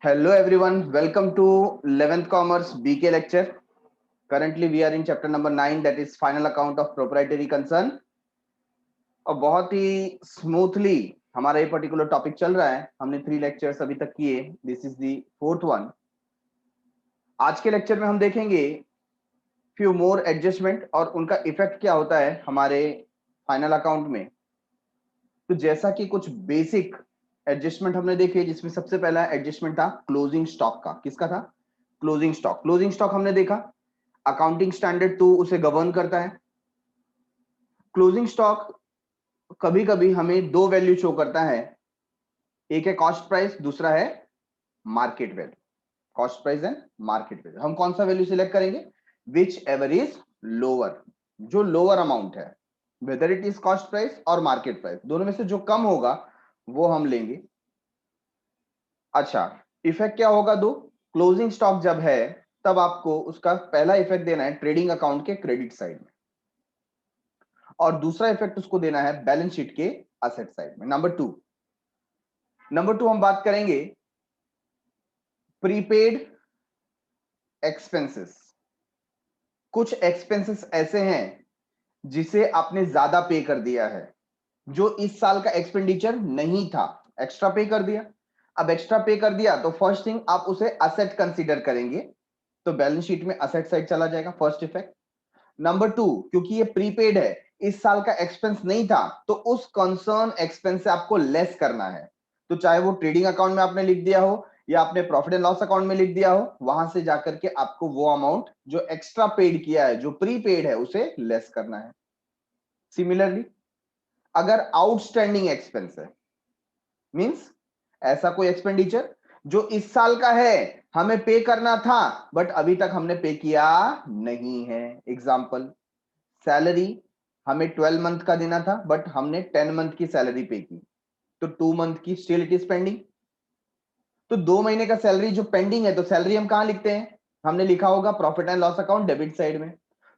Hello everyone, welcome to 11th Commerce BK lecture. Currently we are in chapter number 9, that is final account of proprietary concern. और बहुत ही smoothly हमारा ये particular topic चल रहा है. हमने 3 लेक्चर्स अभी तक किए. This is the 4th one. आज के लेक्चर में हम देखेंगे फ्यू मोर एडजस्टमेंट और उनका इफेक्ट क्या होता है हमारे फाइनल अकाउंट में. तो जैसा कि कुछ बेसिक एडजस्टमेंट हमने देखे, जिसमें सबसे पहला एडजस्टमेंट था क्लोजिंग स्टॉक का. किसका था? Closing stock. क्लोजिंग स्टॉक हमने देखा, अकाउंटिंग स्टैंडर्ड 2 उसे गवर्न करता है. क्लोजिंग स्टॉक कभी कभी हमें दो वैल्यू शो करता है, एक है कॉस्ट प्राइस, दूसरा है market value. Cost price and market value. हम कौन सा वैल्यू सिलेक्ट करेंगे? Which ever is lower. जो लोअर अमाउंट है, whether it is cost price और मार्केट प्राइस, दोनों में से जो कम होगा वो हम लेंगे. अच्छा, इफेक्ट क्या होगा? दो, क्लोजिंग स्टॉक जब है तब आपको उसका पहला इफेक्ट देना है ट्रेडिंग अकाउंट के क्रेडिट साइड में, और दूसरा इफेक्ट उसको देना है बैलेंस शीट के असेट साइड में. नंबर टू हम बात करेंगे प्रीपेड एक्सपेंसेस. कुछ एक्सपेंसेस ऐसे हैं जिसे आपने ज्यादा पे कर दिया है, जो इस साल का एक्सपेंडिचर नहीं था, एक्स्ट्रा पे कर दिया. अब एक्स्ट्रा पे कर दिया तो फर्स्ट थिंग आप उसे असेट कंसीडर करेंगे, तो बैलेंस शीट में असेट साइड चला जाएगा, फर्स्ट इफेक्ट. नंबर टू, क्योंकि ये प्रीपेड है, इस साल का एक्सपेंस नहीं था, तो उस कंसर्न एक्सपेंस से आपको लेस करना है. तो चाहे वो ट्रेडिंग अकाउंट में आपने लिख दिया हो या आपने प्रॉफिट एंड लॉस अकाउंट में लिख दिया हो, वहां से जाकर के आपको वो अमाउंट जो एक्स्ट्रा पेड किया है, जो प्रीपेड है, उसे लेस करना है. सिमिलरली अगर आउटस्टैंडिंग एक्सपेंस है, मींस ऐसा कोई एक्सपेंडिचर जो इस साल का है, हमें पे करना था बट अभी तक हमने पे किया नहीं है. एग्जांपल, सैलरी हमें 12 मंथ का देना था बट हमने 10 मंथ की सैलरी पे की, तो 2 मंथ की स्टिल इट इज पेंडिंग. तो 2 महीने का सैलरी जो पेंडिंग है, तो सैलरी हम कहां लिखते हैं? हमने लिखा होगा profit and loss account debit side में.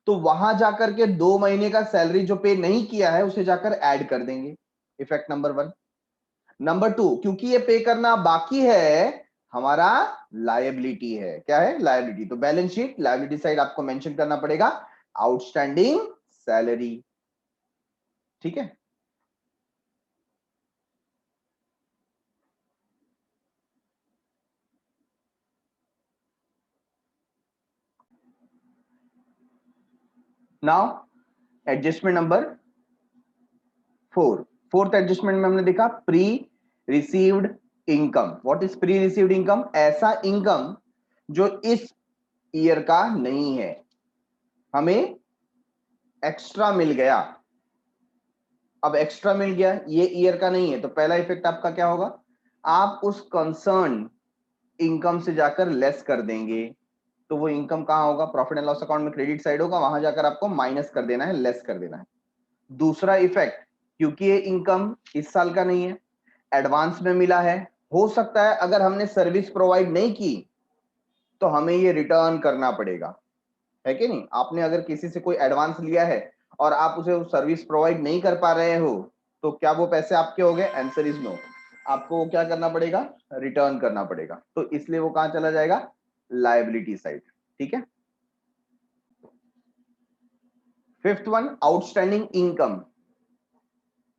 तो वहां जाकर के 2 महीने का सैलरी जो पे नहीं किया है उसे जाकर ऐड कर देंगे. Effect number 1. नंबर 2, क्योंकि ये पे करना बाकी है, हमारा लायबिलिटी है. क्या है? लायबिलिटी. तो बैलेंस शीट लायबिलिटी साइड आपको मेंशन करना पड़ेगा आउटस्टैंडिंग सैलरी. ठीक है. Now adjustment number 4. Fourth adjustment में हमने देखा pre received income. What is pre received income? ऐसा इनकम जो इस ईयर का नहीं है, हमें एक्स्ट्रा मिल गया. अब एक्स्ट्रा मिल गया, ये ईयर का नहीं है, तो पहला इफेक्ट आपका क्या होगा? आप उस कंसर्न इनकम से जाकर लेस कर देंगे. तो वो इनकम कहां होगा? प्रॉफिट एंड लॉस अकाउंट में क्रेडिट साइड होगा, वहां जाकर आपको माइनस कर देना है, लेस कर देना है. दूसरा इफेक्ट, क्योंकि ये इनकम इस साल का नहीं है, एडवांस में मिला है, हो सकता है अगर हमने सर्विस प्रोवाइड नहीं की तो हमें ये रिटर्न करना पड़ेगा, है कि नहीं? आपने अगर किसी से कोई एडवांस लिया है और आप उसे सर्विस प्रोवाइड नहीं कर पा रहे हो, तो क्या वो पैसे आपके हो गए? Answer is no. आपको वो क्या करना पड़ेगा? रिटर्न करना पड़ेगा. तो इसलिए वो कहां चला जाएगा? Liability side. ठीक है. Fifth one, outstanding income.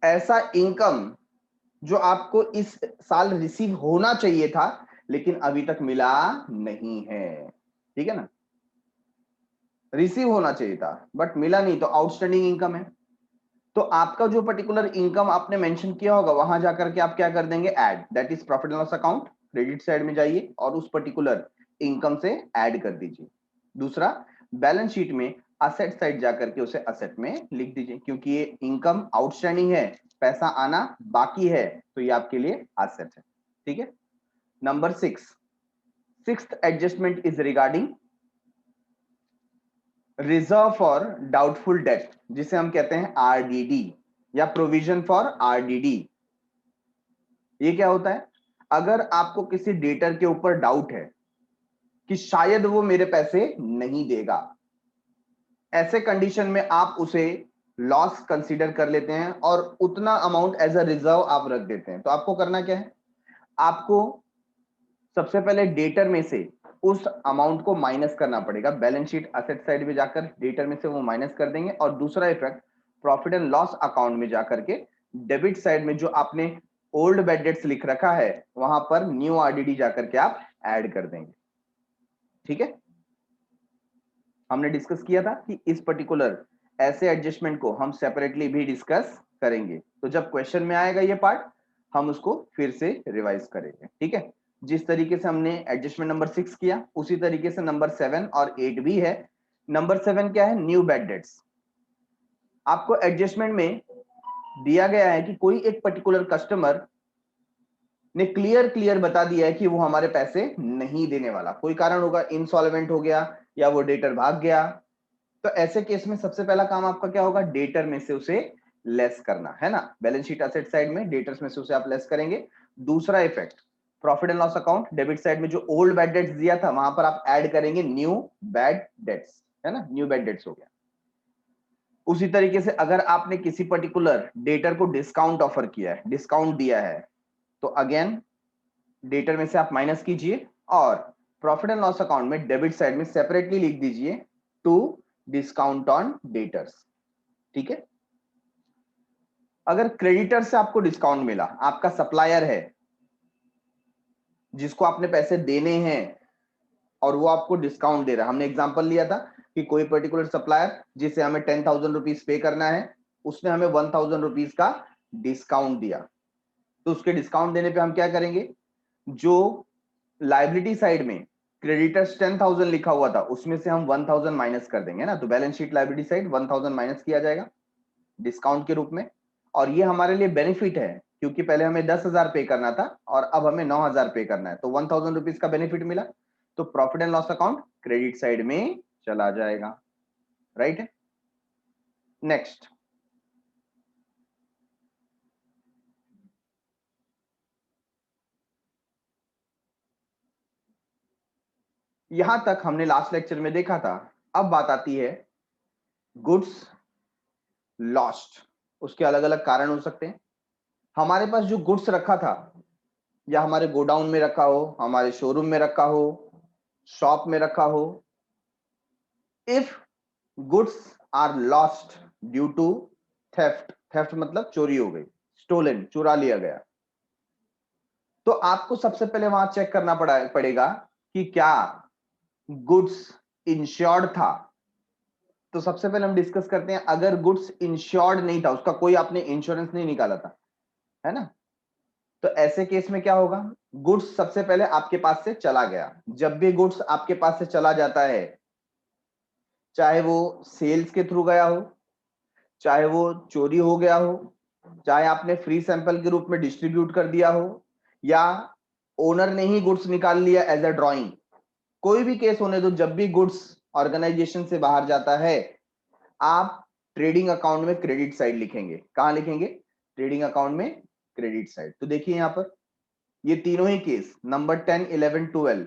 ऐसा इनकम जो आपको इस साल रिसीव होना चाहिए था लेकिन अभी तक मिला नहीं है. ठीक है ना? रिसीव होना चाहिए था बट मिला नहीं, तो आउटस्टैंडिंग इनकम है. तो आपका जो पर्टिकुलर इनकम आपने मेंशन किया होगा, वहां जाकर के आप क्या कर देंगे? Add. That is profit and loss account, credit side में जाइए और उस पर्टिकुलर इनकम से ऐड कर दीजिए. दूसरा, बैलेंस शीट में असेट साइड जाकर के उसे असेट में लिख दीजिए, क्योंकि ये इनकम आउटस्टैंडिंग है, पैसा आना बाकी है, तो ये आपके लिए असेट है. ठीक है. Number 6, sixth adjustment is regarding reserve for doubtful debt, जिसे हम कहते हैं आरडीडी या प्रोविजन फॉर आरडीडी. ये क्या होता है? अगर आपको किसी डेटर के ऊपर डाउट है कि शायद वो मेरे पैसे नहीं देगा, ऐसे कंडीशन में आप उसे लॉस कंसीडर कर लेते हैं और उतना अमाउंट एज अ रिजर्व आप रख देते हैं. तो आपको करना क्या है? आपको सबसे पहले डेटर में से उस अमाउंट को माइनस करना पड़ेगा, बैलेंस शीट असेट साइड में जाकर डेटर में से वो माइनस कर देंगे, और दूसरा effect profit and loss account में जाकर के डेबिट साइड में जो आपने ओल्ड बैड डेट्स लिख रखा है वहां पर न्यू आरडीडी जाकर के आप ऐड कर देंगे। ठीक है, हमने डिस्कस किया था कि इस पर्टिकुलर ऐसे एडजस्टमेंट को हम सेपरेटली भी डिस्कस करेंगे, तो जब क्वेश्चन में आएगा ये पार्ट हम उसको फिर से रिवाइज करेंगे। ठीक है, जिस तरीके से हमने एडजस्टमेंट नंबर 6 किया उसी तरीके से नंबर 7 और 8 भी है। नंबर 7 क्या है? New bad debts. आपको एडजस्टमेंट में दिया गया है कि कोई एक पर्टिकुलर कस्टमर ने क्लियर बता दिया है कि वो हमारे पैसे नहीं देने वाला, कोई कारण होगा, इंसॉल्वेंट हो गया या वो डेटर भाग गया, तो ऐसे केस में सबसे पहला काम आपका क्या होगा? डेटर में से उसे लेस करना है ना, बैलेंस शीट एसेट साइड में डेटर्स में से उसे आप लेस करेंगे। दूसरा effect profit and loss account debit side में जो ओल्ड बैड डेट्स दिया था वहां पर आप ऐड करेंगे न्यू बैड डेट्स, है ना, न्यू बैड डेट्स हो गया। उसी तरीके से अगर आपने किसी पर्टिकुलर डेटर को डिस्काउंट ऑफर किया है, डिस्काउंट दिया है, तो अगेन डेटर में से आप माइनस कीजिए और प्रॉफिट एंड लॉस अकाउंट में डेबिट साइड में सेपरेटली लिख दीजिए टू डिस्काउंट ऑन डेटर्स। ठीक है, अगर क्रेडिटर से आपको डिस्काउंट मिला, आपका सप्लायर है जिसको आपने पैसे देने हैं और वो आपको डिस्काउंट दे रहा है, हमने एग्जांपल लिया था कि कोई पर्टिकुलर सप्लायर जिसे हमें 10,000 रुपीज पे करना है, उसने हमें 1,000 रुपीज का डिस्काउंट दिया, तो उसके डिस्काउंट देने पे हम क्या करेंगे? जो लाइबिलिटी साइड में क्रेडिटर्स 10,000 लिखा हुआ था उसमें से हम 1,000 माइनस कर देंगे ना, तो balance sheet liability side 1,000 minus किया जाएगा डिस्काउंट के रूप में। और ये हमारे लिए बेनिफिट है क्योंकि पहले हमें 10,000 पे करना था और अब हमें 9,000 पे करना है, तो 1,000 रुपीज का बेनिफिट मिला, तो profit and loss account credit side में चला जाएगा। राइट है, नेक्स्ट यहां तक हमने लास्ट लेक्चर में देखा था। अब बात आती है गुड्स लॉस्ट, उसके अलग अलग कारण हो सकते हैं। हमारे पास जो गुड्स रखा था या हमारे गोडाउन में रखा हो, हमारे शोरूम में रखा हो, शॉप में रखा हो, if goods are lost due to theft, theft मतलब चोरी हो गई, स्टोलन चुरा लिया गया, तो आपको सबसे पहले वहां चेक करना पड़ेगा कि क्या गुड्स इंश्योर्ड था। तो सबसे पहले हम डिस्कस करते हैं, अगर गुड्स इंश्योर्ड नहीं था, उसका कोई आपने इंश्योरेंस नहीं निकाला था, है ना, तो ऐसे केस में क्या होगा? गुड्स सबसे पहले आपके पास से चला गया। जब भी गुड्स आपके पास से चला जाता है, चाहे वो सेल्स के थ्रू गया हो, चाहे वो चोरी हो गया हो, चाहे आपने फ्री सैंपल के रूप में डिस्ट्रीब्यूट कर दिया हो, या ओनर ने ही गुड्स निकाल लिया एज अ ड्रॉइंग, कोई भी केस होने दो, जब भी गुड्स ऑर्गेनाइजेशन से बाहर जाता है आप ट्रेडिंग अकाउंट में क्रेडिट साइड लिखेंगे। कहां लिखेंगे? ट्रेडिंग अकाउंट में क्रेडिट साइड। तो देखिए यहां पर ये तीनों ही केस नंबर 10, 11, 12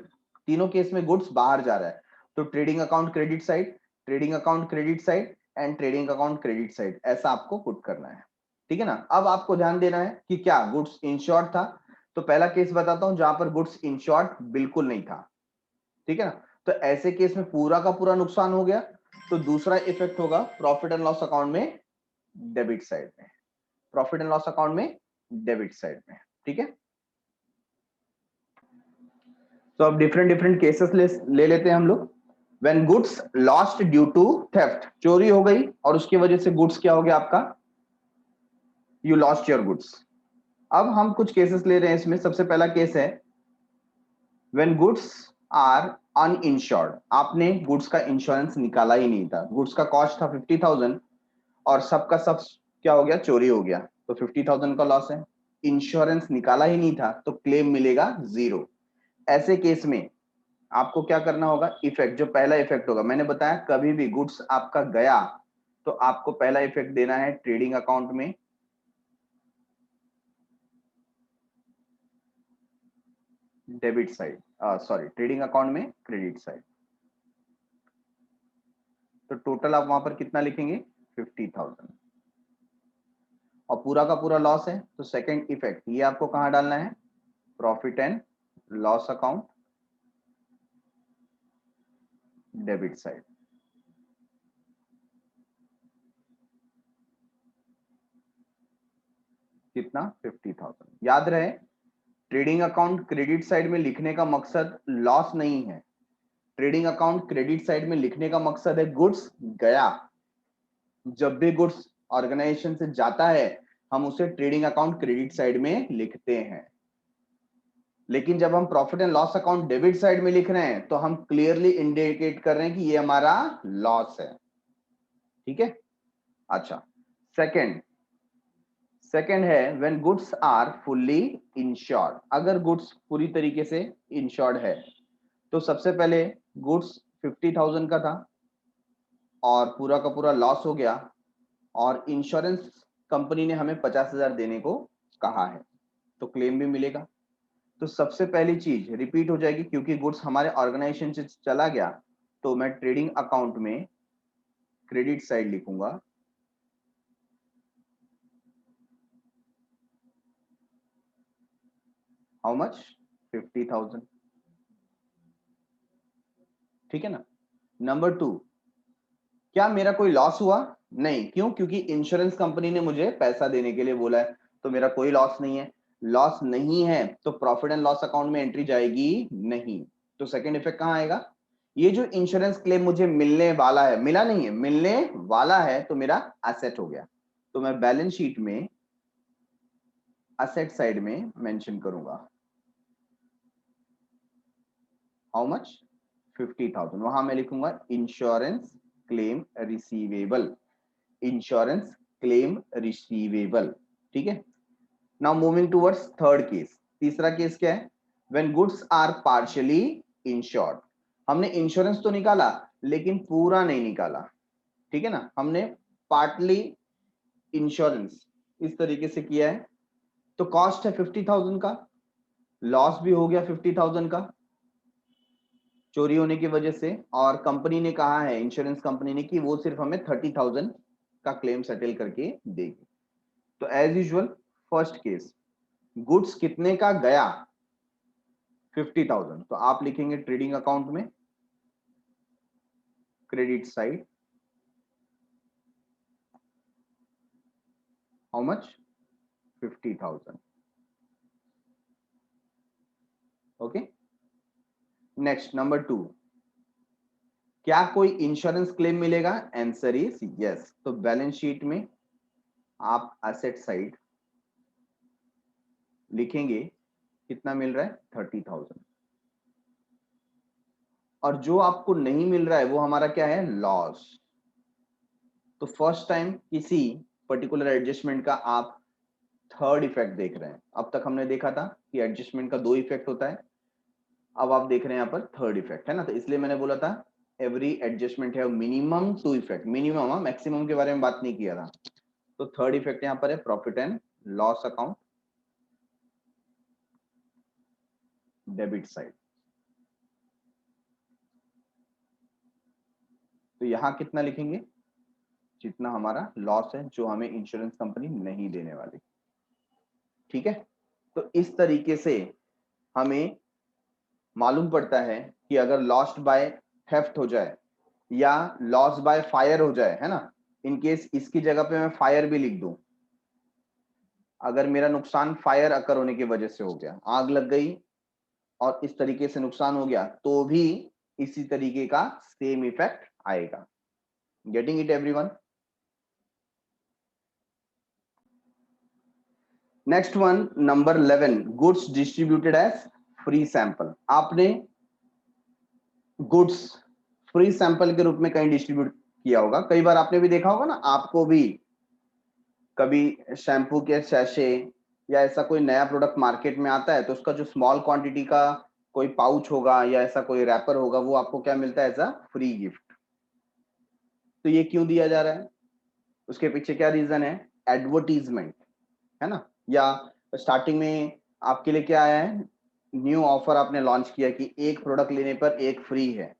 तीनों केस में गुड्स बाहर जा रहा है, तो trading account credit side, trading account credit side and trading account credit side, ऐसा आपको पुट करना है। ठीक है ना, अब आपको ध्यान देना है कि क्या गुड्स इंश्योर्ड था। तो पहला केस बताता हूं जहां पर गुड्स इंश्योर्ड बिल्कुल नहीं था। ठीक है ना, तो ऐसे केस में पूरा का पूरा नुकसान हो गया, तो दूसरा इफेक्ट होगा प्रॉफिट एंड लॉस अकाउंट में डेबिट साइड में, प्रॉफिट एंड लॉस अकाउंट में डेबिट साइड में। ठीक है, तो अब डिफरेंट डिफरेंट केसेस ले लेते हैं हम लोग। When goods lost due to theft, चोरी हो गई और उसकी वजह से गुड्स क्या हो गया आपका? You lost your goods. अब हम कुछ केसेस ले रहे हैं इसमें। सबसे पहला केस है व्हेन गुड्स आर अनइंश्योर्ड, आपने गुड्स का इंश्योरेंस निकाला ही नहीं था, गुड्स का कॉस्ट था 50,000 और सबका सब क्या हो गया? चोरी हो गया, तो 50,000 का लॉस है। इंश्योरेंस निकाला ही नहीं था तो क्लेम मिलेगा 0। ऐसे केस में आपको क्या करना होगा? इफेक्ट, जो पहला इफेक्ट होगा, मैंने बताया कभी भी गुड्स आपका गया तो आपको पहला इफेक्ट देना है ट्रेडिंग अकाउंट में, debit side, sorry trading account में क्रेडिट साइड। तो टोटल आप वहां पर कितना लिखेंगे? 50,000, और पूरा का पूरा लॉस है, तो सेकंड इफेक्ट ये आपको कहां डालना है? Profit and loss account debit side. कितना? 50,000। याद रहे, ट्रेडिंग अकाउंट क्रेडिट साइड में लिखने का मकसद लॉस नहीं है। ट्रेडिंग अकाउंट क्रेडिट साइड में लिखने का मकसद है गुड्स गया। जब भी गुड्स ऑर्गेनाइजेशन से जाता है हम उसे ट्रेडिंग अकाउंट क्रेडिट साइड में लिखते हैं। लेकिन जब हम profit and loss account debit side में लिख रहे हैं तो हम क्लियरली इंडिकेट कर रहे हैं कि ये हमारा लॉस है। ठीक है। अच्छा, सेकंड है when goods are fully insured. अगर गुड्स पूरी तरीके से इंश्योर्ड है तो सबसे पहले गुड्स 50,000 का था और पूरा का पूरा लॉस हो गया और इंश्योरेंस कंपनी ने हमें 50,000 देने को कहा है तो क्लेम भी मिलेगा। तो सबसे पहली चीज रिपीट हो जाएगी, क्योंकि गुड्स हमारे ऑर्गेनाइजेशन से चला गया तो मैं ट्रेडिंग अकाउंट में क्रेडिट साइड लिखूंगा हाउ मच? 50,000। ठीक है ना। नंबर 2, क्या मेरा कोई लॉस हुआ? नहीं। क्यों? क्योंकि इंश्योरेंस कंपनी ने मुझे पैसा देने के लिए बोला है तो मेरा कोई लॉस नहीं है। लॉस नहीं है तो प्रॉफिट एंड लॉस अकाउंट में एंट्री जाएगी नहीं। तो सेकंड इफेक्ट कहां आएगा? ये जो इंश्योरेंस क्लेम मुझे मिलने वाला है, मिला नहीं है, मिलने वाला है, तो मेरा एसेट हो गया। तो मैं बैलेंस शीट में एसेट साइड में मेंशन करूंगा हाउ मच? 50,000। वहां मैं लिखूंगा insurance claim receivable. Insurance claim receivable. ठीक है। Now moving towards third case. तीसरा केस क्या है? When goods are partially insured. हमने इंश्योरेंस तो निकाला लेकिन पूरा नहीं निकाला। ठीक है ना। हमने पार्टली इंश्योरेंस इस तरीके से किया है तो कॉस्ट है 50,000 का, लॉस भी हो गया 50,000 का चोरी होने की वजह से, और कंपनी ने कहा है, इंश्योरेंस कंपनी ने, कि वो सिर्फ हमें 30,000 का क्लेम सेटल करके देगी। तो as usual first case, goods कितने का गया? 50,000। तो आप लिखेंगे ट्रेडिंग अकाउंट में credit side how much? 50,000। Okay. Next number 2, क्या कोई इंश्योरेंस क्लेम मिलेगा? Answer is yes. तो बैलेंस शीट में आप एसेट साइड लिखेंगे कितना मिल रहा है? 30,000। और जो आपको नहीं मिल रहा है वो हमारा क्या है? लॉस। तो फर्स्ट टाइम किसी पर्टिकुलर एडजस्टमेंट का आप थर्ड इफेक्ट देख रहे हैं। अब तक हमने देखा था कि एडजस्टमेंट का 2 इफेक्ट होता है, अब आप देख रहे हैं यहाँ पर थर्ड इफेक्ट है ना। तो इसलिए मैंने बोला था एवरी एडजस्टमेंट है मिनिमम 2 इफेक्ट। मिनिमम, मैक्सिमम के बारे में बात नहीं किया था। तो थर्ड इफेक्ट यहाँ पर है profit and loss account debit side. तो यहां कितना लिखेंगे? जितना हमारा लॉस है जो हमें इंश्योरेंस कंपनी नहीं देने वाली। ठीक है। तो इस तरीके से हमें मालूम पड़ता है कि अगर लॉस्ट बाय थेफ्ट हो जाए या लॉस बाय फायर हो जाए, है ना, इन केस इसकी जगह पे मैं फायर भी लिख दूं, अगर मेरा नुकसान फायर अकर होने की वजह से हो गया, आग लग गई और इस तरीके से नुकसान हो गया, तो भी इसी तरीके का सेम इफेक्ट आएगा। Getting it everyone? Next one, number 11, goods distributed as free sample. आपने गुड्स फ्री सैंपल के रूप में कहीं डिस्ट्रीब्यूट किया होगा। कई बार आपने भी देखा होगा ना, आपको भी कभी शैम्पू के सैशे या ऐसा कोई नया प्रोडक्ट मार्केट में आता है तो उसका जो स्मॉल क्वांटिटी का कोई पाउच होगा या ऐसा कोई रैपर होगा, वो आपको क्या मिलता है? As a free gift. तो ये क्यों दिया जा रहा है? उसके पीछे क्या रीजन है? एडवर्टीजमेंट, है ना। या स्टार्टिंग में आपके लिए क्या आया है? न्यू ऑफर आपने लॉन्च किया कि एक प्रोडक्ट लेने पर एक फ्री है,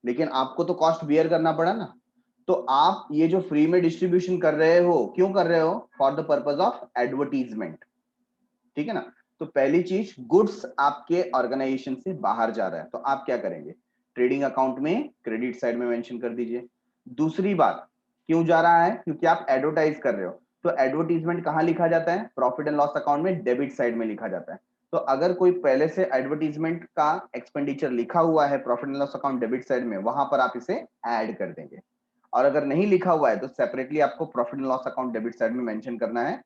लेकिन आपको तो कॉस्ट बियर करना पड़ा ना। तो आप ये जो फ्री में डिस्ट्रीब्यूशन कर रहे हो, क्यों कर रहे हो? For the purpose of advertisement. ठीक है ना। तो पहली चीज, गुड्स आपके ऑर्गेनाइजेशन से बाहर जा रहा है, तो आप क्या करेंगे, ट्रेडिंग अकाउंट में क्रेडिट साइड में मेंशन कर दीजिए। दूसरी बात, क्यों जा रहा है, क्योंकि आप एडवर्टाइज कर रहे हो, तो एडवर्टीजमेंट कहां लिखा जाता है, प्रॉफिट एंड लॉस अकाउंट में डेबिट साइड में लिखा जाता है। तो अगर कोई पहले से एडवर्टीजमेंट का एक्सपेंडिचर लिखा हुआ है profit and loss account debit side में, वहां पर आप इसे ऐड कर देंगे। और अगर नहीं लिखा हुआ है तो सेपरेटली आपको profit and loss account debit side में मेंशन करना है,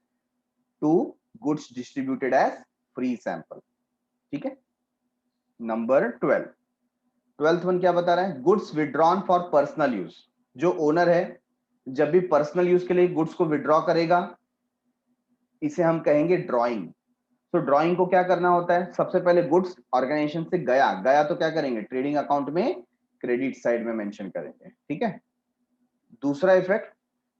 to goods distributed as free sample. ठीक है। नंबर 12th वन क्या बता रहा है, goods withdrawn for personal use. जो ओनर है जब भी पर्सनल यूज के लिए गुड्स को विड्रॉ करेगा, इसे हम कहेंगे ड्रॉइंग। तो ड्रॉइंग को क्या करना होता है, सबसे पहले गुड्स ऑर्गेनाइजेशन से गया गया तो क्या करेंगे, ट्रेडिंग अकाउंट में क्रेडिट साइड में मेंशन करेंगे। ठीक है। दूसरा इफेक्ट,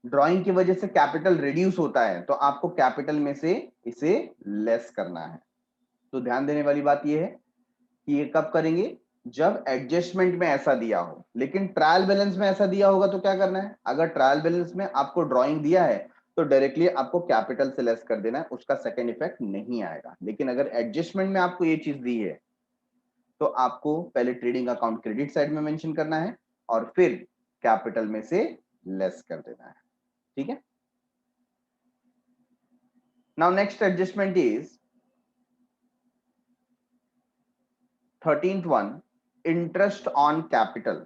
ड्रॉइंग की वजह से कैपिटल रिड्यूस होता है, तो आपको कैपिटल में से इसे लेस करना है। तो ध्यान देने वाली बात यह है कि ये कब करेंगे, जब एडजस्टमेंट में ऐसा दिया हो। लेकिन ट्रायल बैलेंस में ऐसा दिया होगा तो क्या करना है, अगर ट्रायल बैलेंस में आपको ड्राइंग दिया है तो डायरेक्टली आपको कैपिटल से लेस कर देना है, उसका सेकंड इफेक्ट नहीं आएगा। लेकिन अगर एडजस्टमेंट में आपको ये चीज दी है तो आपको पहले ट्रेडिंग अकाउंट क्रेडिट साइड में मेंशन करना है और फिर कैपिटल में से लेस कर देना है। ठीक है। Now next adjustment is 13th one, interest on capital.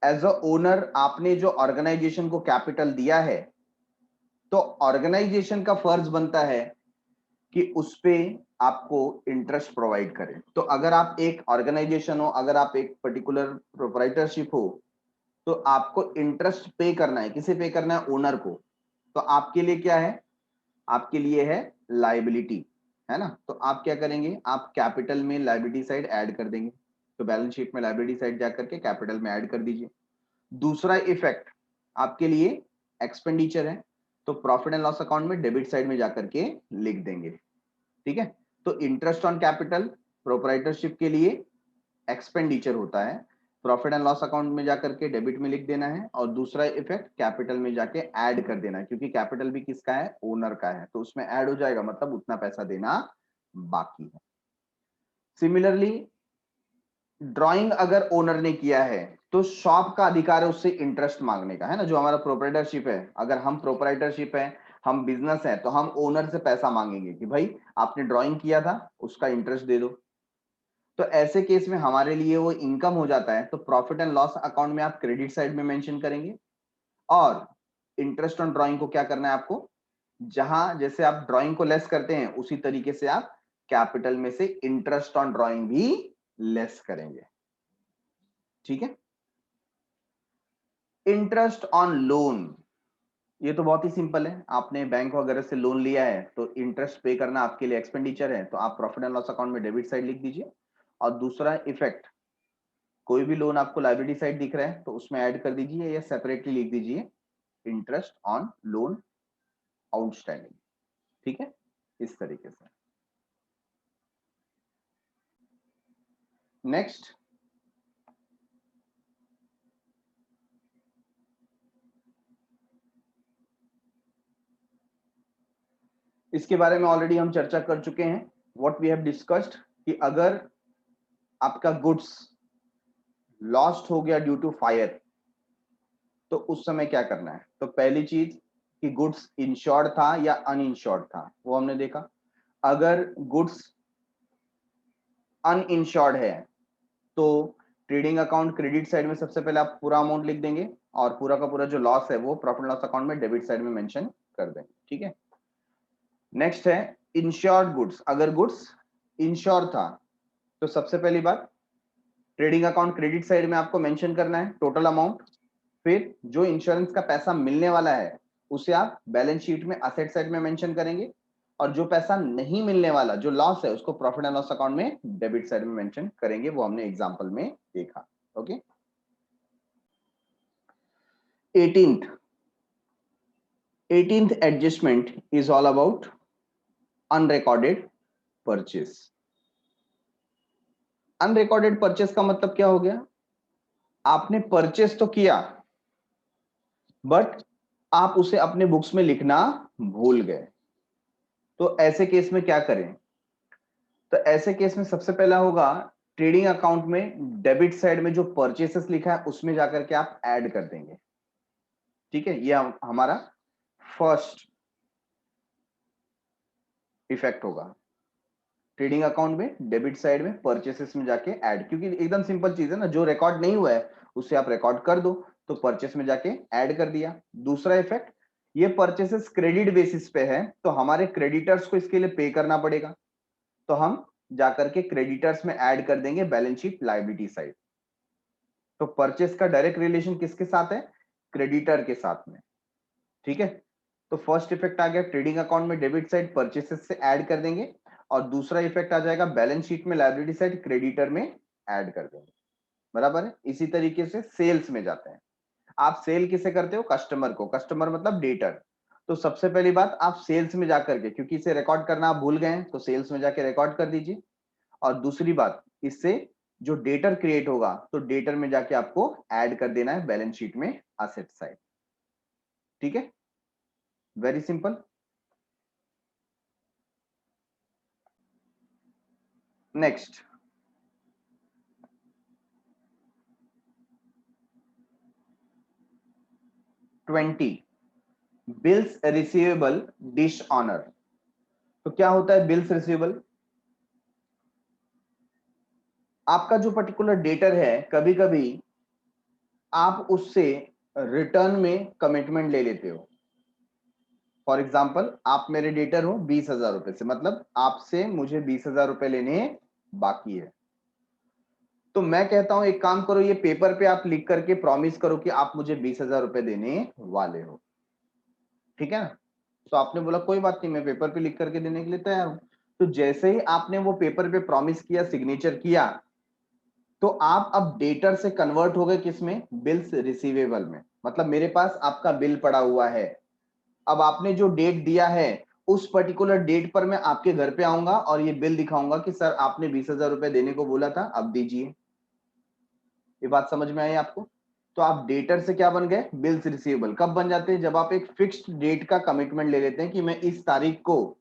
As a owner आपने जो ऑर्गेनाइजेशन को कैपिटल दिया है, तो ऑर्गेनाइजेशन का फर्ज बनता है कि उस पे आपको इंटरेस्ट प्रोवाइड करें। तो अगर आप एक ऑर्गेनाइजेशन हो, अगर आप एक पर्टिकुलर प्रोप्राइटरशिप हो, तो आपको इंटरेस्ट पे करना है। किसे पे करना है, ओनर को। तो आपके लिए क्या है, आपके लिए है लायबिलिटी, है ना। तो आप क्या करेंगे, आप कैपिटल में लायबिलिटी साइड ऐड कर देंगे। तो बैलेंस शीट में लायबिलिटी साइड जाकर के कैपिटल में ऐड कर दीजिए। दूसरा इफेक्ट आपके लिए एक्सपेंडिचर है, तो प्रॉफिट एंड लॉस अकाउंट में डेबिट साइड में जाकर के लिख देंगे। ठीक है। तो इंटरेस्ट ऑन कैपिटल प्रोप्राइटरशिप के लिए एक्सपेंडिचर होता है, प्रॉफिट एंड लॉस अकाउंट में जाकर के डेबिट में लिख देना है। और दूसरा इफेक्ट कैपिटल में जाके ऐड कर देना है, क्योंकि कैपिटल भी किसका है, ओनर का है, तो उसमें ऐड हो जाएगा, मतलब उतना पैसा देना बाकी है। सिमिलरली ड्राइंग अगर ओनर ने किया है तो शॉप का अधिकार है उससे इंटरेस्ट मांगने का, है ना। जो हमारा प्रोप्राइटरशिप है, अगर हम प्रोप्राइटरशिप है, हम बिजनेस है, तो हम ओनर से पैसा मांगेंगे कि भाई आपने ड्राइंग किया था, उसका इंटरेस्ट दे दो। तो ऐसे केस में हमारे लिए वो इनकम हो जाता है, तो प्रॉफिट एंड लॉस अकाउंट में आप क्रेडिट साइड में मेंशन करेंगे। और इंटरेस्ट ऑन ड्राइंग को क्या करना है आपको, जहां जैसे आप ड्राइंग को लेस करते हैं उसी तरीके से आप कैपिटल में से इंटरेस्ट ऑन ड्राइंग भी लेस करेंगे। ठीक है। इंटरेस्ट ऑन लोन, ये तो बहुत ही सिंपल है। आपने बैंक वगैरह से लोन लिया है तो इंटरेस्ट पे करना आपके लिए एक्सपेंडिचर है, तो आप प्रॉफिट एंड लॉस अकाउंट में डेबिट साइड लिख दीजिए। और दूसरा इफेक्ट, कोई भी लोन आपको लायबिलिटी साइड दिख रहा है तो उसमें ऐड कर दीजिए या सेपरेटली लिख दीजिए इंटरेस्ट ऑन लोन आउटस्टैंडिंग। ठीक है, इस तरीके से। नेक्स्ट, इसके बारे में ऑलरेडी हम चर्चा कर चुके हैं। व्हाट वी हैव डिस्कस्ड कि अगर आपका गुड्स लॉस्ट हो गया ड्यू टू फायर, तो उस समय क्या करना है। तो पहली चीज कि गुड्स इंश्योर्ड था या अनइंश्योर्ड था, वो हमने देखा। अगर गुड्स अनइंश्योर्ड है तो ट्रेडिंग अकाउंट क्रेडिट साइड में सबसे पहले आप पूरा अमाउंट लिख देंगे और पूरा का पूरा जो लॉस है वो प्रॉफिट लॉस अकाउंट में डेबिट साइड में मेंशन कर देंगे। ठीक है। नेक्स्ट है इंश्योर्ड गुड्स। अगर गुड्स इंश्योर था तो सबसे पहली बात ट्रेडिंग अकाउंट क्रेडिट साइड में आपको मेंशन करना है टोटल अमाउंट। फिर जो इंश्योरेंस का पैसा मिलने वाला है उसे आप बैलेंस शीट में असेट साइड में मेंशन करेंगे। और जो पैसा नहीं मिलने वाला, जो लॉस है, उसको प्रॉफिट एंड लॉस अकाउंट में डेबिट साइड में मेंशन करेंगे। वो हमने एग्जांपल में देखा। Okay. 18th adjustment is all about unrecorded purchase. Unrecorded purchase का मतलब क्या हो गया, आपने परचेस तो किया बट आप उसे अपने बुक्स में लिखना भूल गए। तो ऐसे केस में क्या करें, तो ऐसे केस में सबसे पहला होगा ट्रेडिंग अकाउंट में डेबिट साइड में जो परचेसेस लिखा है उसमें जाकर के आप ऐड कर देंगे। ठीक है, ये हमारा फर्स्ट इफेक्ट होगा। ट्रेडिंग अकाउंट में डेबिट साइड में परचेसेस में जाके ऐड, क्योंकि एकदम सिंपल चीज है ना, जो रिकॉर्ड नहीं हुआ है उसे आप रिकॉर्ड कर दो, तो परचेस में जाके ऐड कर दिया। दूसरा इफेक्ट, ये परचेसेस क्रेडिट बेसिस पे है तो हमारे क्रेडिटर्स को इसके लिए पे करना पड़ेगा, तो हम जाकर के क्रेडिटर्स में ऐड कर देंगे बैलेंस शीट लायबिलिटी साइड। तो परचेस का डायरेक्ट रिलेशन किसके साथ है? क्रेडिटर के साथ में। ठीक है, तो फर्स्ट इफेक्ट आ गया ट्रेडिंग अकाउंट में डेबिट साइड परचेसेस से ऐड कर देंगे, और दूसरा इफेक्ट आ जाएगा बैलेंस शीट में लायबिलिटी साइड क्रेडिटर में ऐड कर देंगे। बराबर है। इसी तरीके से सेल्स में जाते हैं। आप सेल किसे करते हो? कस्टमर को। कस्टमर मतलब डेटर। तो सबसे पहली बात, आप सेल्स में जाकर के, क्योंकि इसे रिकॉर्ड करना आप भूल गए हैं, तो सेल्स में जाके रिकॉर्ड कर दीजिए। और दूसरी बात, इससे जो डेटर क्रिएट होगा तो डेटर में जाके आपको ऐड कर देना है बैलेंस शीट में असेट साइड। ठीक है, very simple. Next, twenty, bills receivable dishonour. तो क्या होता है बिल्स रिसीवेबल? आपका जो पर्टिकुलर डेटर है, कभी कभी आप उससे रिटर्न में कमिटमेंट ले लेते हो। फॉर एग्जाम्पल, आप मेरे डेटर हो 20,000 रुपए से, मतलब आपसे मुझे 20,000 रुपए लेने बाकी है। तो मैं कहता हूं एक काम करो, ये पेपर पे आप लिख करके प्रॉमिस करो कि आप मुझे 20,000 रुपए देने वाले हो। ठीक है ना? तो आपने बोला कोई बात नहीं, मैं पेपर पे लिख करके देने के लिए तैयार हूं। तो जैसे ही आपने वो पेपर पे प्रॉमिस किया, सिग्नेचर किया, तो आप अब डेटर से कन्वर्ट हो गए किसमें? बिल्स रिसीवेबल में। मतलब मेरे पास आपका बिल पड़ा हुआ है, अब आपने जो डेट दिया है उस पर्टिकुलर डेट पर मैं आपके घर पे आऊंगा और ये बिल दिखाऊंगा कि सर आपने 20,000 रुपए देने को बोला था, अब दीजिए। ये बात समझ में आई आपको? तो आप डेटर से क्या बन गए? Bills receivable. कब बन जाते हैं? जब आप एक फिक्स्ड डेट का कमिटमेंट ले लेते हैं कि मैं इस तारीख को,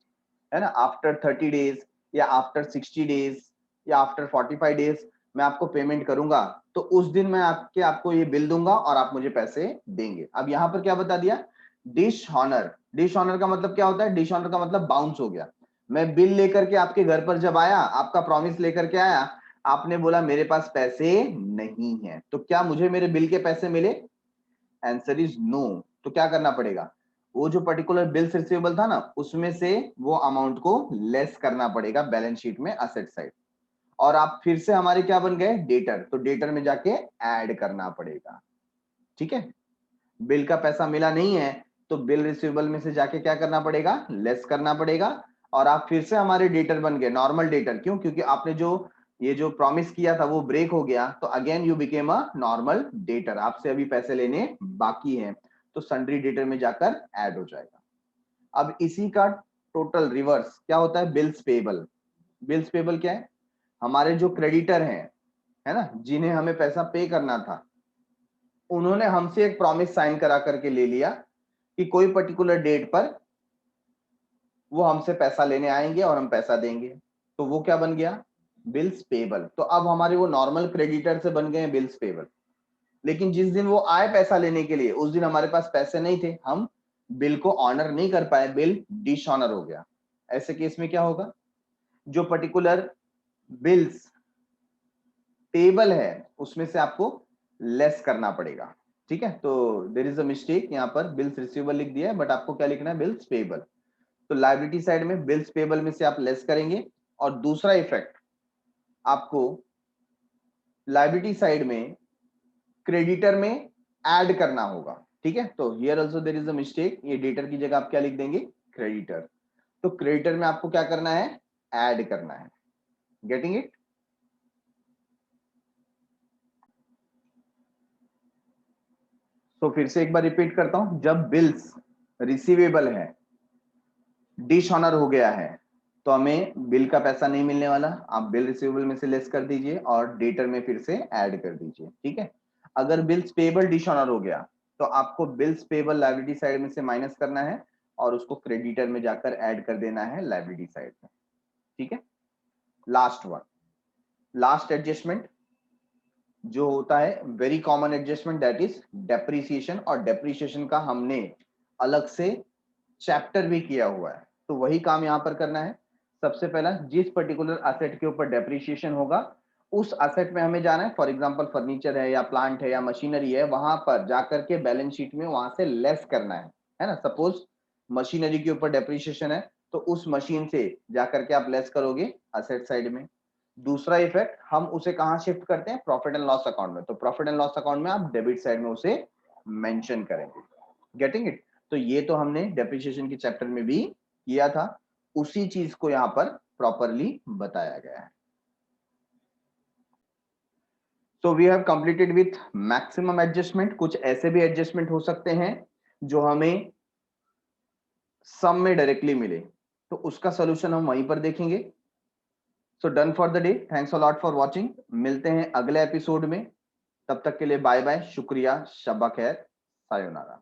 है ना, आफ्टर 30 डेज या आफ्टर 60 डेज या आफ्टर 45 डेज मैं आपको पेमेंट करूंगा, तो उस दिन मैं आपको ये बिल दूंगा और आप मुझे पैसे देंगे। अब यहां पर क्या बता दिया? Dish honour. डिश ऑनर का मतलब क्या होता है? डिश ऑनर का मतलब बाउंस हो गया। मैं बिल लेकर के आपके घर पर जब आया, आपका प्रॉमिस लेकर के आया, आपने बोला मेरे पास पैसे नहीं है, तो क्या मुझे मेरे बिल के पैसे मिले? Answer is no. तो क्या करना पड़ेगा? वो जो पर्टिकुलर बिल्स रिसीवेबल था ना, उसमें से वो अमाउंट को लेस करना पड़ेगा बैलेंस शीट में असेट साइड, और आप फिर से हमारे क्या बन गए? डेटर। तो डेटर में जाके ऐड करना पड़ेगा। ठीक है, बिल का पैसा मिला नहीं है तो बिल रिसीवेबल में से जाके क्या करना पड़ेगा? लेस करना पड़ेगा, और आप फिर से हमारे डेटर बन गए, नॉर्मल डेटर। क्यों? क्योंकि आपने जो ये जो प्रॉमिस किया था वो ब्रेक हो गया, तो again you became a normal debtor. आपसे अभी पैसे लेने बाकी हैं, तो सन्ड्री डेटर में जाकर ऐड हो जाएगा। अब इसी का टोटल रिवर्स क्या होता है? Bills payable. बिल्स पेबल क्या है? हमारे जो क्रेडिटर हैं, है ना, जिन्हें हमें पैसा पे करना था, उन्होंने हमसे एक प्रॉमिस साइन करा करके ले लिया कि कोई पर्टिकुलर डेट पर वो हमसे पैसा लेने आएंगे और हम पैसा देंगे। तो वो क्या बन गया? Bills payable. तो अब हमारे वो नॉर्मल क्रेडिटर से बन गए हैं बिल्स पेबल। लेकिन जिस दिन वो आए पैसा लेने के लिए, उस दिन हमारे पास पैसे नहीं थे, हम बिल को ऑनर नहीं कर पाए, बिल डिसऑनर हो गया। ऐसे केस में क्या होगा? जो पर्टिकुलर बिल्स पेबल है उसमें से आपको लेस करना पड़ेगा। ठीक है, तो देयर इज अ मिस्टेक, यहाँ पर बिल्स रिसीवेबल लिख दिया है, बट आपको क्या लिखना है? Bills payable. तो लायबिलिटी साइड में बिल्स पेबल में से आप लेस करेंगे, और दूसरा इफेक्ट आपको लायबिलिटी साइड में क्रेडिटर में ऐड करना होगा। ठीक है, तो here also there is a mistake, ये डेटर की जगह आप क्या लिख देंगे? क्रेडिटर। तो क्रेडिटर में आपको क्या करना है? ऐड करना है। Getting it? तो फिर से एक बार रिपीट करता हूं, जब बिल्स रिसीवेबल है, डिश ऑनर हो गया है, तो हमें बिल का पैसा नहीं मिलने वाला, आप बिल रिसीवेबल में से लेस कर दीजिए और डेटर में फिर से ऐड कर दीजिए। ठीक है, अगर बिल्स पेबल डिश ऑनर हो गया तो आपको बिल्स पेबल लायबिलिटी साइड में से माइनस करना है और उसको क्रेडिटर में जाकर ऐड कर देना है लायबिलिटी साइड में। ठीक है, लास्ट वन, लास्ट एडजस्टमेंट जो होता है very common adjustment, that is depreciation. और डेप्रिसिएशन का हमने अलग से चैप्टर भी किया हुआ है, तो वही काम यहां पर करना है। सबसे पहला, जिस पर्टिकुलर असेट के ऊपर डेप्रिसिएशन होगा उस असेट में हमें जाना है। फॉर एग्जांपल फर्नीचर है या प्लांट है या मशीनरी है, वहां पर जाकर के बैलेंस शीट में वहां से लेस करना है ना। सपोज मशीनरी के ऊपर डेप्रिसिएशन है तो उस मशीन से जाकर के आप लेस करोगे असेट साइड में। दूसरा इफेक्ट, हम उसे कहां शिफ्ट करते हैं, प्रॉफिट एंड लॉस अकाउंट में। तो प्रॉफिट एंड लॉस अकाउंट में आप डेबिट साइड में उसे मेंशन करेंगे। Getting it? तो ये तो हमने डेप्रिसिएशन के चैप्टर में भी किया था, उसी चीज को यहां पर प्रॉपरली बताया गया है। So we have completed with maximum adjustment. कुछ ऐसे भी एडजस्टमेंट हो सकते हैं जो हमें सम में डायरेक्टली मिले, तो उसका सॉल्यूशन हम वहीं पर देखेंगे। So done for the day, thanks a lot for watching. मिलते हैं अगले एपिसोड में, तब तक के लिए बाय बाय, शुक्रिया, शब्बा खैर, सायोनारा।